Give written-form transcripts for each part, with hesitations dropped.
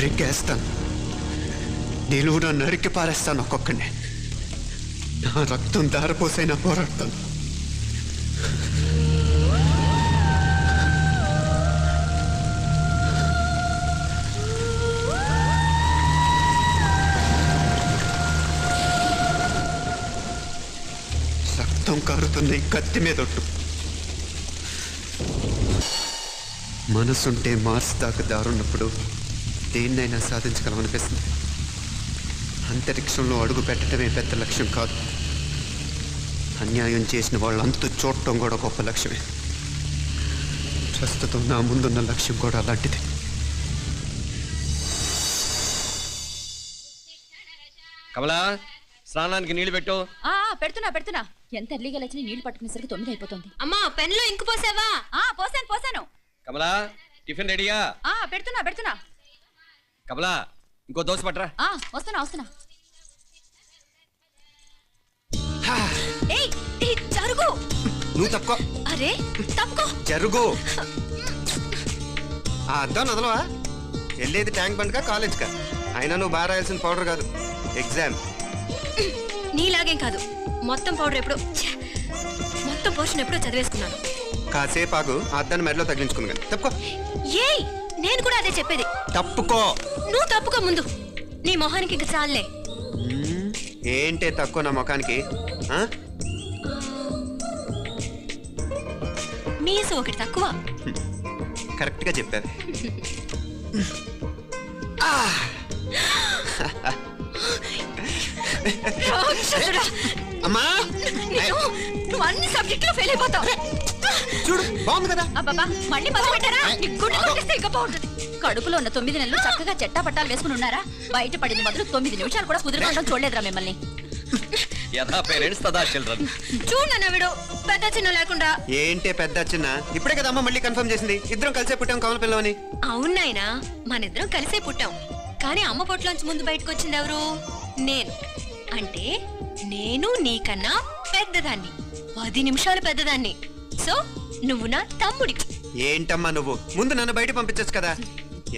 నరికేస్తాను. నిలువున నరికి పారేస్తాను ఒక్కొక్కడిని. నా రక్తం దారపోసైనా పోరాడతాను. రక్తం కారుతున్న ఈ కత్తి మీదొట్టు. మనసుంటే మార్స్ దాకా దారున్నప్పుడు దేన్నైనా సాధించగలమనిపిస్తుంది. అంతరిక్షంలో అడుగు పెట్టడమే పెద్ద లక్ష్యం కాదు. అన్యాయం చేసిన వాళ్ళంతా చూడటం కూడా గొప్ప లక్ష్యమే. ప్రస్తుతం నా ముందున్న లక్ష్యం కూడా అలాంటిది. కమలా, స్నానానికి నీళ్లు పెట్టు. పెడుతున్నా. ఎంత ఎర్లీగా లేచిన నీళ్లు పట్టుకునేసరికి 9 అయిపోతుంది. అమ్మా, పెన్లో ఇంకు పోసావా? పోసాను. కమలా, టిఫిన్ రెడీయా? పెడుతున్నా. కమలా, ఇంకో దోశ పట్టరా. వస్తున్నా. జరుగు. నువ్వు తప్పుకో. అరే తప్పుకో. జరుగు. అద్దం నదలవా? వెళ్ళేది ట్యాంక్ బండ్కా కాలేజ్కా? అయినా నువ్వు బాగా రాయాల్సిన పౌడర్ కాదు, ఎగ్జామ్. నీలాగేం కాదు. మొత్తం పోర్షన్ ఎప్పుడో చదివేసుకున్నాను. కాసేపు ఆగు, అద్దాన్ని మెడలో తగిలించుకుంది కానీ. తప్పుకో. ఏయ్, నేను కూడా అదే చెప్పేది. తప్పుకో. నువ్వు తప్పుకో ముందు. నీ మొహానికి ఇంక చాలే. ఏంటే తక్కువ నా ముఖానికి? మీసు ఒకటి తక్కువ. కరెక్ట్ గా చెప్పారు. అమ్మా, నువ్వు అన్ని సబ్జెక్టులో ఫెయిల్ అయిపోతావు. చూడు, బాగుంది కదా. అబ్బా, మళ్ళీ మొదలు పెట్టారా? ఇంకా బాగుంటుంది. కడుపులో ఉన్న 9 నెలలు చక్కగా చెట్టా పట్టాలు వేసుకుని ఉన్నారా? బయట పడింది మొదలు 9 నిమిషాలు కూడా కుదురుకోవడం చూడలేదురా మిమ్మల్ని. చూడు నవ్విడు, పెద్ద చిన్న లేకుండా. ఏంటే పెద్ద చిన్న? ఇప్పుడే కదా అమ్మ మళ్ళీ కన్ఫర్మ్ చేసింది. ఇద్దరం కలిసే పుట్టాం కమల పిల్లవని. అవునాయినా, మనిద్దరం కలిసే పుట్టాం. కానీ అమ్మ పొట్లోంచి ముందు బయటకు వచ్చింది ఎవరు? నేను. అంటే నేను నీకన్నా పెద్దదాన్ని, 10 నిమిషాలు పెద్దదాన్ని. సో నువ్వు నా తమ్ముడి. ఏంటమ్మా నువ్వు? ముందు నన్ను బయట పంపించచ్చు కదా.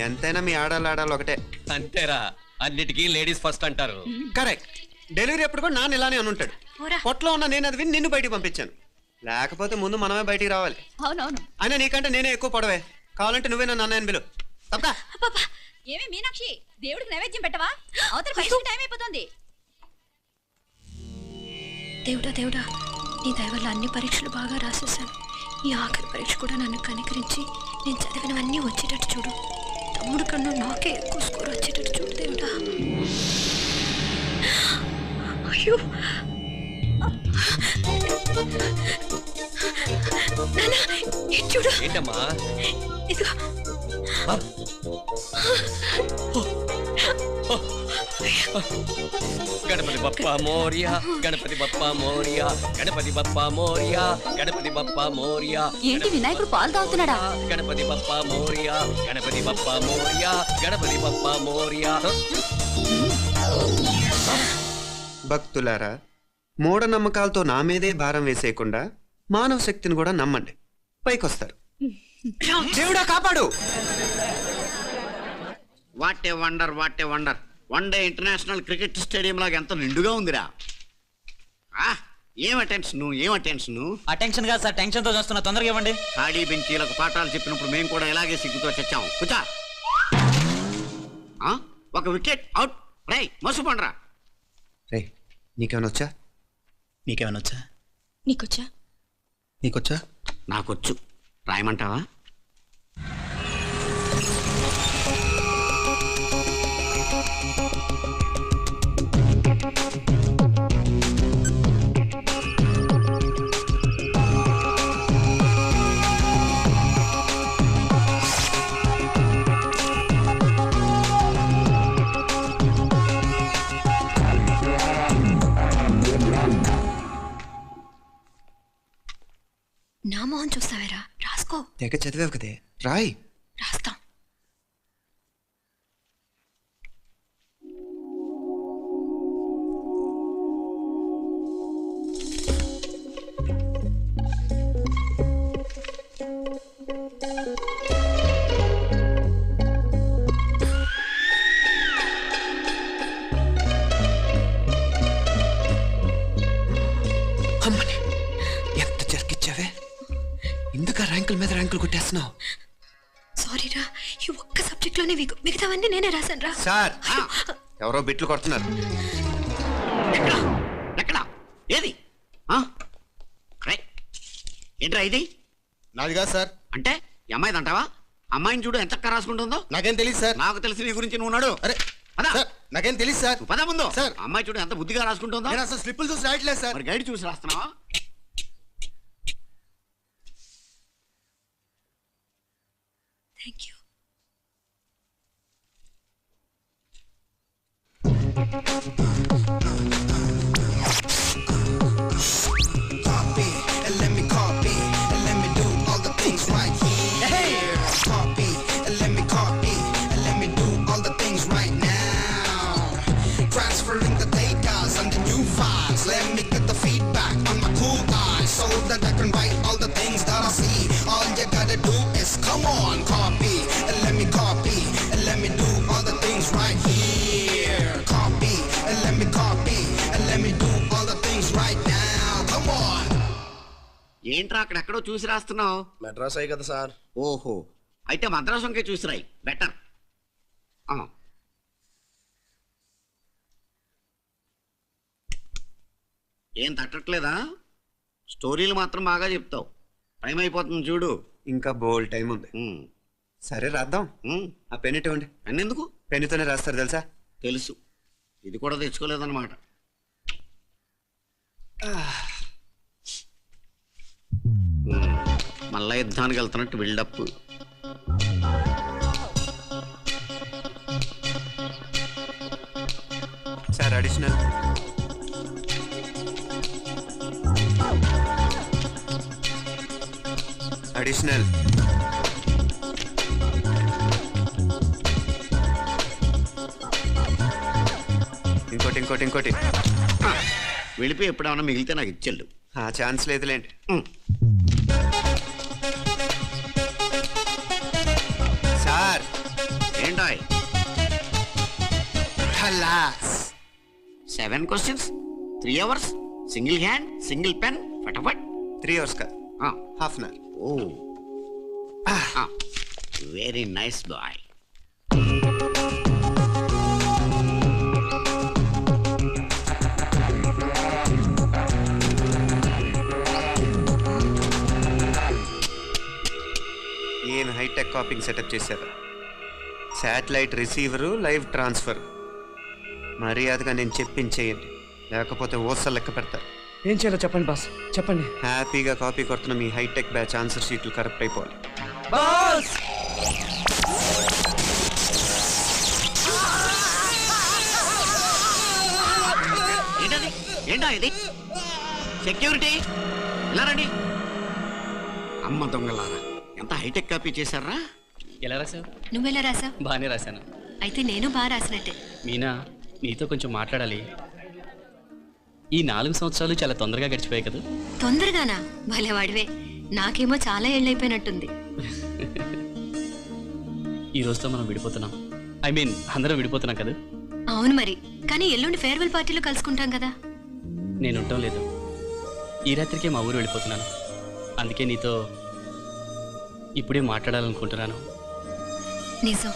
ఎంతైనా మీ ఆడాలి ఒకటే. అంతేరా, అన్నిటికీ లేడీస్ ఫస్ట్ అంటారు. కరెక్ట్. డెలివరీ అప్పుడు కూడా నాన్న ఇలానే అనుంటాడు. పొట్లో ఉన్న నేను అది విని నిన్ను బయటికి పంపించాను. లేకపోతే ముందు మనమే బయటికి రావాలి. అవునవును. అయినా నీకంటే నేనే ఎక్కువ పొడవే. కావాలంటే నువ్వే నన్ను అన్నయ్యని పిలు. తప్ప. ఏమి మీనాక్షి, దేవుడికి నైవేద్యం పెట్టవా? అవతల పరీక్ష టైం అయిపోతుంది. దేవుడా, నీ దయ వల్ల అన్ని పరీక్షలు బాగా రాసేసాను. ఈ ఆఖరి పరీక్ష కూడా నన్ను కనికరించి నేను చదివినవన్నీ వచ్చేటట్టు చూడు. తమ్ముడు కన్నా నాకే ఎక్కువ స్కోర్ వచ్చేటట్టు చూడు దేవుడా. అయ్యో చూడు. ఏంటమ్మా? ఇదిగో. గణపతి బప్పా మోరియా, గణపతి బప్పా మోరియా, గణపతి బప్పా మోరియా, గణపతి బప్పా మోరియా. ఏంటి వినాయకుడు పాలు తాగుతున్నాడా? గణపతి బప్పా మోరియా, గణపతి బప్పా మోరియా, గణపతి బప్పా మోరియా. భక్తులారా, మూఢనమ్మకాలతో నా మీదే భారం వేసేయకుండా మానవ శక్తిని కూడా నమ్మండి, పైకొస్తారు. దేవుడా కాపాడు. What a wonder. One day international cricket stadium లాగా ఎంత నిండుగా ఉందిరా. ఏం అటెన్షన్? అటెన్షన్ కాదు సార్, టెన్షన్ తో చూస్తున్నా. తొందరగా ఇవ్వండి. ఖాళీ బెంచీలకు పాఠాలు చెప్పినప్పుడు మేము కూడా ఇలాగే సిగ్గుతో చచ్చాం. కూర్చో. ఒక వికెట్ అవుట్. రై మసు పండ్రా. రే, నీకేమైనా వచ్చా? నీకేమైనా వచ్చా? నీకొచ్చా? నాకొచ్చు. రాయమంటావా? నా మోహన్ చూస్తావేరా? రాసుకో. తెగ చదివావు కదే, రాయ్. రాస్తాం. అమ్మని ఎంత జరికిచ్చావే, ఇందుక ర్యాంకుల మీద ర్యాంకులు కొట్టేస్తున్నావు. సారీ రా, ఈ ఒక్క సబ్జెక్ట్ లోనే వీకు, మిగతావన్నీ నేనే రాశాను రా. సార్ ఎవరో బిట్లు కొడుతున్నారు. ఎక్కడ ఎక్కడ ఏది ఏంట్రా ఇది? నాది కాదు సార్. అంటే ఈ అమ్మాయిది అంటావా? అమ్మాయిని చూడు ఎంత రాసుకుంటుందో. నాకేం తెలియదు సార్. నాకు తెలిసి నీ గురించి నువ్వు నాడు. అరే పదా సార్, నాకేం తెలియదు సార్. పద ముందు. సార్. అమ్మాయి చూడు ఎంత బుద్ధిగా రాసుకుంటుందో. నేను అసలు స్లిప్పులు చూసి రాయట్లేదు సార్. మరి గైడ్ చూసి రాస్తున్నావా? Thank you. Come on, copy, and let me copy, and let me do all the things right here. Copy, and let me copy, and let me do all the things right now. Come on. ఏంట్రా అక్కడెక్కడో చూసి రాస్తున్నావు? మెడ్రాస్ అయ్యి కదా sir. ఓహో, అయితే మద్రాసు వంకే చూసి రాయి, better. ఏం తట్టట్లేదా? స్టోరీలు మాత్రం బాగా చెప్తావు. టైం అయిపోతుంది చూడు. ఇంకా బోల్ టైం ఉంది. సరే రాద్దాం. ఆ పెన్ ఇవ్వండి. పెన్ ఎందుకు? పెన్నుతోనే రాస్తారు తెలుసా? తెలుసు. ఇది కూడా తెచ్చుకోలేదన్నమాట. మళ్ళా యుద్ధానికి వెళ్తున్నట్టు బిల్డప్. Sir additional. అడిషనల్. ఇంకోటి ఇంకోటి ఇంకోటి. వెళ్ళిపోయి ఎప్పుడేమన్నా మిగిలితే నాకు ఇచ్చెళ్ళు. ఆ ఛాన్స్ లేదులేండి. సార్ ఏంటాయ్? 7 questions, 3 hours, single hand, single pen, ఫటాఫట్. 3 hours కాదు, half an hour. Oh, very nice boy. ఏం హైటెక్ కాపింగ్ సెటప్ చేశారు. Satellite receiver, live transfer. మర్యాదగా నేను చెప్పించేయండి, లేకపోతే ఓసలు లెక్క పెడతారు. ఏం చేయాలో చెప్పండి బాస్, చెప్పండి. హ్యాపీగా కాపీ కొడుతున్న మీ హైటెక్ బ్యాచ్ ఆన్సర్ షీట్లు కరెక్ట్ అయిపోవాలి. బాస్ ఏంటది? ఏంటా ఇది? సెక్యూరిటీ ఇలా రండి. అమ్మ దొంగలారా, ఎంత హైటెక్ కాపీ చేశారా? ఎలా రాసావు? నువ్వెలా రాసా? బాగానే రాశాను. అయితే నేను బాగా రాసినట్టే. మీనా, నీతో కొంచెం మాట్లాడాలి. ఈ 4 సంవత్సరాలు చాలా తొందరగా గడిచిపోయాయి కదా. తొందరగానా? భలేవాడివే. నాకేమో చాలా ఏళ్ళైపోయినట్టుంది. ఈ రోజుతో మనం విడిపోతున్నాం. ఐ మీన్ అందరం విడిపోతున్నాం కదా. అవును మరి, కానీ ఎల్లుండి ఫేర్వెల్ పార్టీలో కలుసుకుంటాం కదా. నేను ఉండటం లేదు. ఈ రాత్రికే మా ఊరు వెళ్ళిపోతున్నాను. అందుకే నీతో ఇప్పుడే మాట్లాడాలనుకుంటున్నాను. నిజం,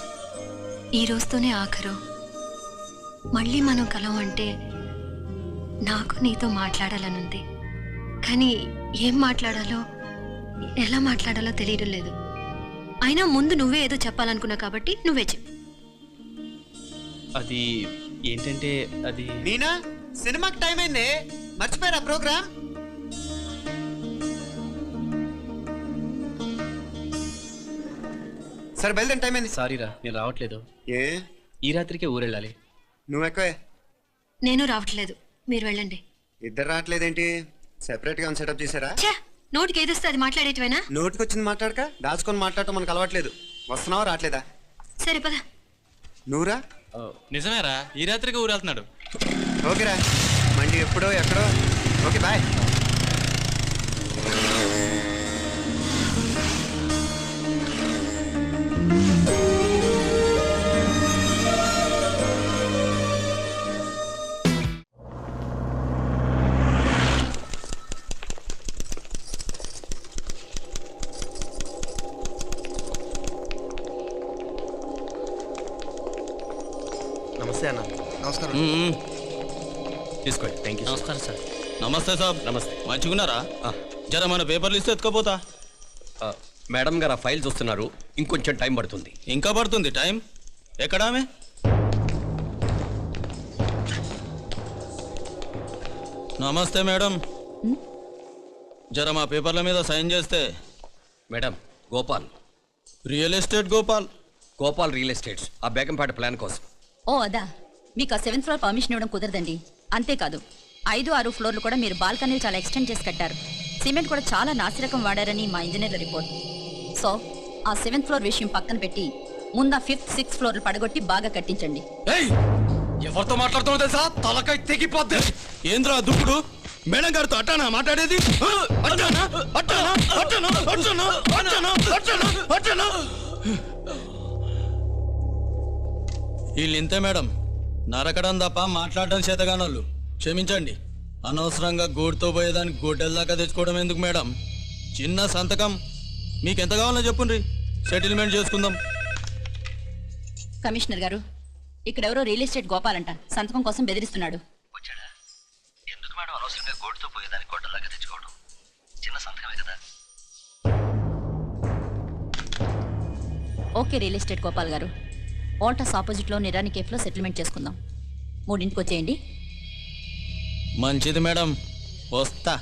ఈ రోజుతోనే ఆఖరు. మళ్ళీ మనం కలం అంటే నాకు నీతో మాట్లాడాలనుంది. కానీ ఏం మాట్లాడాలో, ఎలా మాట్లాడాలో తెలియడం లేదు. అయినా ముందు నువ్వే ఏదో చెప్పాలనుకున్నా కాబట్టి నువ్వే చెప్పు. అది ఏంటంటే అది మీనా, సినిమాకి టైం అయింది, మర్చిపోయారా ప్రోగ్రామ్? సరే బయలుదేరి, టైం అయింది. సారీరా, నేను రావట్లేదు. ఏ ఈ రాత్రికే ఊరు వెళ్ళాలి. నువ్వు ఎక్కువే. నేను రావట్లేదు, మీరు వెళ్ళండి. ఇద్దరు రావట్లేదేంటి? సెపరేట్ గా సెటప్ చేశారా? ఛే, నోటికి ఏదొస్తే అది మాట్లాడేటివేనా? నోటికి వచ్చింది మాట్లాడక దాచుకొని మాట్లాడటం మనకు అలవాట్లేదు. వస్తున్నావా రావట్లేదా? సరే పద. నువ్వురా. నిజమేరా, ఈ రాత్రికి ఊరు వెళ్తున్నాడు. ఓకేరా, మండి ఎప్పుడో ఎక్కడో. Okay bye. నమస్తే అన్న. నమస్కారం. తీసుకోండి. Thank you. నమస్కారం సార్. నమస్తే సాబ్. నమస్తే. మంచిగున్నారా? జర మన పేపర్లు ఇస్తే ఎత్తుకోపోతా. మేడం గారు ఆ ఫైల్ చూస్తున్నారు, ఇంకొంచెం టైం పడుతుంది. ఇంకా పడుతుంది టైం? ఎక్కడామే? నమస్తే మేడం. జర మా పేపర్ల మీద సైన్ చేస్తే. Madam, Gopal, real estate Gopal. Gopal real estates, ఆ బేగంపేట ప్లాన్ కోసం. ఓ అదా, మీకు ఆ 7th ఫ్లోర్ పర్మిషన్ ఇవ్వడం కుదరదండి. అంతేకాదు 5, 6 ఫ్లోర్లు కూడా మీరు బాల్కనీలు చాలా ఎక్స్టెండ్ చేసి కట్టారు. సిమెంట్ కూడా చాలా నాసిరకం వాడారని మా ఇంజనీర్ల రిపోర్ట్. సో ఆ 7th ఫ్లోర్ విషయం పక్కన పెట్టి ముందు ఆ 5th, 6th ఫ్లోర్లు పడగొట్టి బాగా కట్టించండి. ఎవరితో మాట్లాడుతున్నా తెలుసా? తలకాయ తెగిపోద్ది. ఏంద్రా దుప్పుడు? మేడం గారితో అట్టానా మాట్లాడేది? అట్టానా? అట్టానా? అట్టానా? అట్టానా? అట్టానా? అట్టానా? అట్టానా? వీళ్ళు ఇంతే మేడం, నరకడం తప్ప మాట్లాడడం చేతగానోళ్ళు. క్షమించండి, అనవసరంగా గోడుతో పోయేదానికి గోడెల దాకా తెచ్చుకోవడం ఎందుకు మేడం? చిన్న సంతకం మీకు ఎంత కావాలో చెప్పుండ్రి, సెటిల్మెంట్ చేసుకుందాం. కమిషనర్ గారు, ఇక్కడెవరో రియల్ ఎస్టేట్ గోపాలంట సంతకం కోసం బెదిరిస్తున్నాడు. ఎందుకు మేడం అనవసరంగా గోడుతో పోయేదానికి గొడ్డలాగా తెచ్చుకోవడం? చిన్న సంతకమే కదా. ఓకే రియల్ ఎస్టేట్ గోపాల్ గారు, ఆల్టాస్ ఆపోజిట్లో నిరాని కేఫ్లో సెటిల్మెంట్ చేసుకుందాం. 3ంటికి వచ్చేయండి. మంచిది మేడం, వస్తా.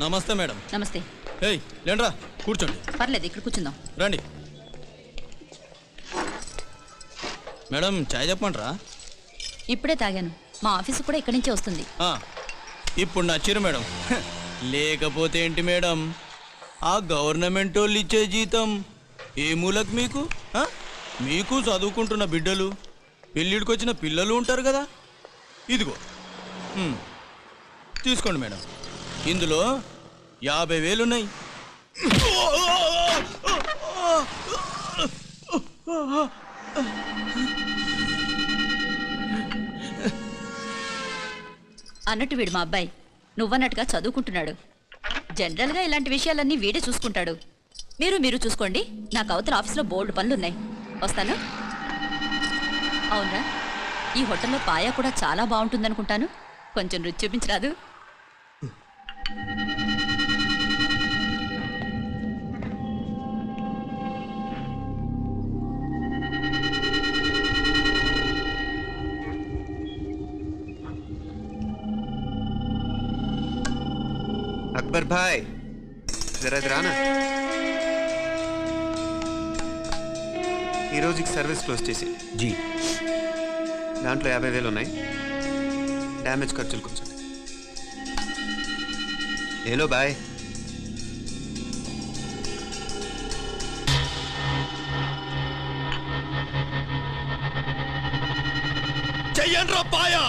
నమస్తే మేడం. నమస్తే. ఏయ్ లేండ్రా, కూర్చోండి. పర్లేదు, ఇక్కడ కూర్చుందాం. రండి మేడం, చాయ్ చెప్పండిరా. ఇప్పుడే తాగాను. మా ఆఫీసు కూడా ఇక్కడి నుంచే వస్తుంది. ఇప్పుడు నచ్చిరు మేడం. లేకపోతే ఏంటి మేడం, ఆ గవర్నమెంట్ వాళ్ళు ఇచ్చే జీతం ఏ మూలకు మీకు? మీకు చదువుకుంటున్న బిడ్డలు, పెళ్ళిడికి వచ్చిన పిల్లలు ఉంటారు కదా. ఇదిగో తీసుకోండి మేడం, ఇందులో 50,000 ఉన్నాయి. అన్నట్టు వీడు మా అబ్బాయి నువ్వన్నట్టుగా చదువుకుంటున్నాడు. జనరల్గా ఇలాంటి విషయాలన్నీ వీడే చూసుకుంటాడు. మీరు చూసుకోండి. నాకు అవతల ఆఫీస్లో బోల్డ్ పనులున్నాయి. వస్తాను. అవునరా, ఈ హోటల్లో పాయా కూడా చాలా బాగుంటుందనుకుంటాను. కొంచెం రుచి చూపించరాదు? अकबर भाई जरा इधर आना. ఈ రోజుకి సర్వీస్ క్లోజ్ చేసి జీ దాంట్లో 50,000 ఉన్నాయి. డ్యామేజ్ ఖర్చులు కొంచెం. Hello boy. చెయ్యండ్రా పాయా.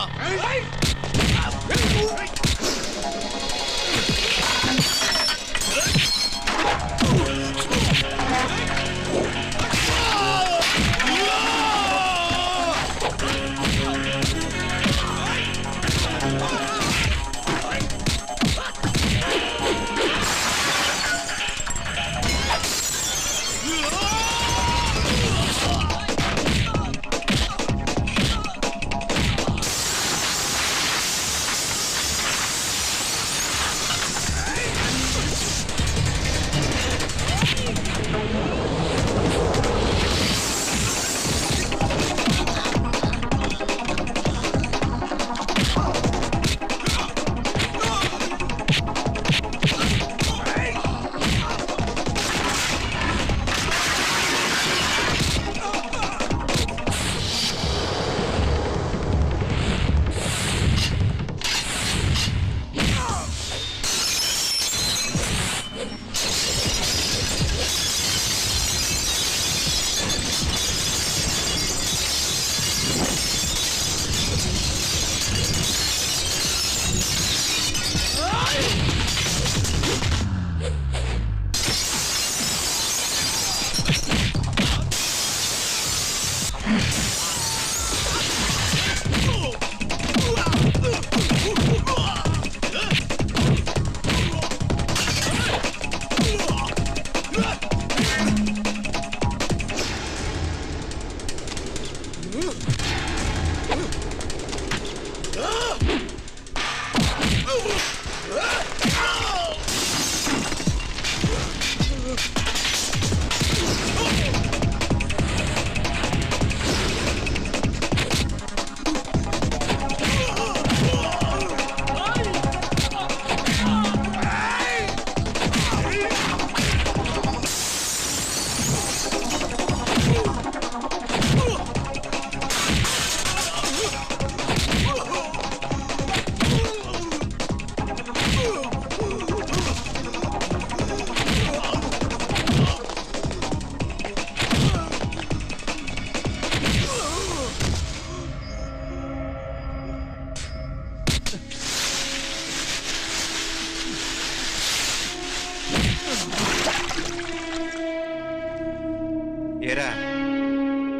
ఏరా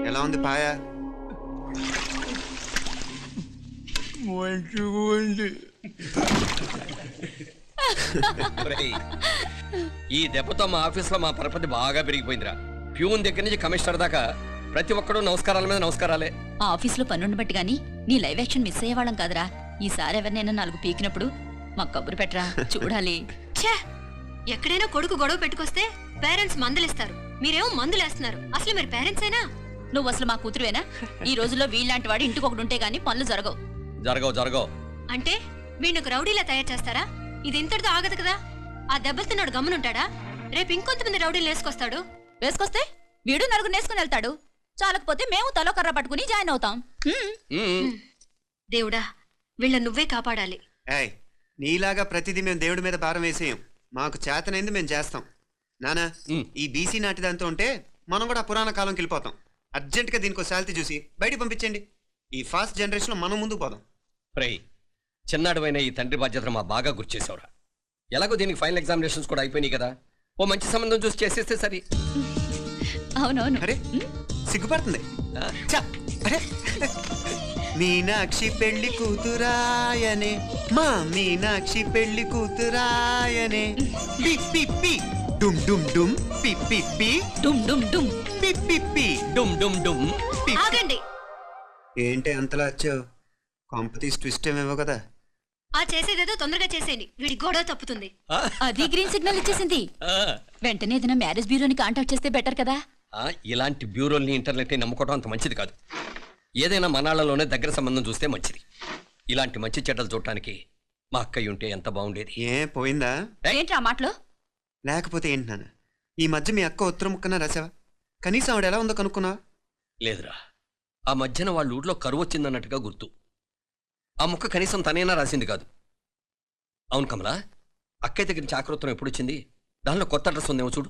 ఎలా ఉంది పాయా? మంచిగా ఉంది. ఒరేయ్, ఈ దెబ్బతో మా ఆఫీస్లో మా పరపతి బాగా పెరిగిపోయిందిరా. ప్యూన్ దగ్గర నుంచి కమిషనర్ దాకా ప్రతి ఒక్కడు నమస్కారాల మీద నమస్కారాలే. ఆ ఆఫీస్లో పనుండి బట్టి గానీ నీ లైవ్ యాక్షన్ మిస్ అయ్యేవాళ్ళం కాదురా. ఈసారి ఎవరినైనా 4 పీకినప్పుడు మాకు కబురు పెట్టరా, చూడాలి. ఛే, ఎక్కడైనా కొడుకు గొడవ పెట్టుకొస్తే పేరెంట్స్ మందులేస్తారు, మీరేమో మందులేస్తున్నారు. అసలు మీరు పేరెంట్సేనా? నువ్వు అసలు మా కూతురువేనా? ఈ రోజుల్లో వీళ్ళలాంటి వాడు ఇంటికి ఒకటి ఉంటే గానీ పనులు జరగవు. జరగవు. అంటే వీణ్ణకు రౌడీలా తయారు చేస్తారా? ఇది ఇంతటితో ఆగదు కదా. ఆ దెబ్బలుతున్నాడు గమ్మునుంటాడా? రేపు ఇంకొంతమంది రౌడీలు వేసుకొస్తాడు. వేసుకొస్తే వీడు 4 నేసుకుని వెళ్తాడు. చాలకపోతే మేము తలో కర్ర పట్టుకుని జాయిన్ అవుతాం. దేవుడా, వీళ్ళ నువ్వే కాపాడాలి. ఏయ్, నీలాగా ప్రతిదీ మేము దేవుడి మీద భారం వేసేయం. మాకు చేతనైంది మేము చేస్తాం. నానా, ఈ బీసీ నాటిదంతా ఉంటే మనం కూడా పురాణ కాలంకి వెళ్ళిపోతాం. అర్జెంటుగా దీనికి శాలిటీ చూసి బయటికి పంపించండి. ఈ ఫాస్ట్ జనరేషన్లో మనం ముందుకు పోదాం. ప్రై, చిన్నాడువైన ఈ తండ్రి బాధ్యతను మా బాగా గుర్చేసావురా. ఎలాగో దీనికి ఫైనల్ ఎగ్జామినేషన్స్ కూడా అయిపోయినాయి కదా, ఓ మంచి సంబంధం చూసి చేసేస్తే సరి. అవునవును. అరే సిగ్గుపడుతుంది. అరే మీనాక్షి పెళ్లి కూతురాయనే, మా మీనాక్షి పెళ్లి కూతురాయనే. పి పి పి డుమ్ డుమ్ డుమ్ పి పి పి డుమ్ డుమ్ డుమ్ పి పి పి డుమ్ డుమ్ డుమ్. ఆగండి. ఏంటి అంతలా వచ్చావు? కాంపిటీస్ ట్విస్ట్ ఏమేవో కదా. ఆ చేసేదేదో తొందరగా చేసేయండి, వీడి గొడవ తప్పుతుంది. అది గ్రీన్ సిగ్నల్ ఇచ్చేసింది. వెంటనే ఏదైనా మ్యారేజ్ బ్యూరోని కాంటాక్ట్ చేస్తే బెటర్ కదా. ఇలాంటి బ్యూరోల్ని ఇంటర్నెట్ నమ్ముకోవడం అంత మంచిది కాదు. ఏదైనా మనాళ్ళలోనే దగ్గర సంబంధం చూస్తే మంచిది. ఇలాంటి మంచి చెడ్డలు చూడటానికి మా అక్కయ్య ఉంటే ఎంత బాగుండేది. ఏ పోయిందా? ఏంటి ఆ మాటలో? లేకపోతే ఏంటి నాన్న, ఈ మధ్య మీ అక్క ఉత్తరం ముక్కన రాసావా? కనీసం ఆవిడ ఎలా ఉందో కనుక్కున్నావా? లేదురా, ఆ మధ్యన వాళ్ళ ఊళ్ళో కరువు వచ్చిందన్నట్టుగా గుర్తు. ఆ ముక్క కనీసం తనైనా రాసింది కాదు. అవును కమలా, అక్కయ్య దగ్గర నుంచి ఆకృతం ఎప్పుడు వచ్చింది? దానిలో కొత్త అడ్రస్ ఉందేమో చూడు.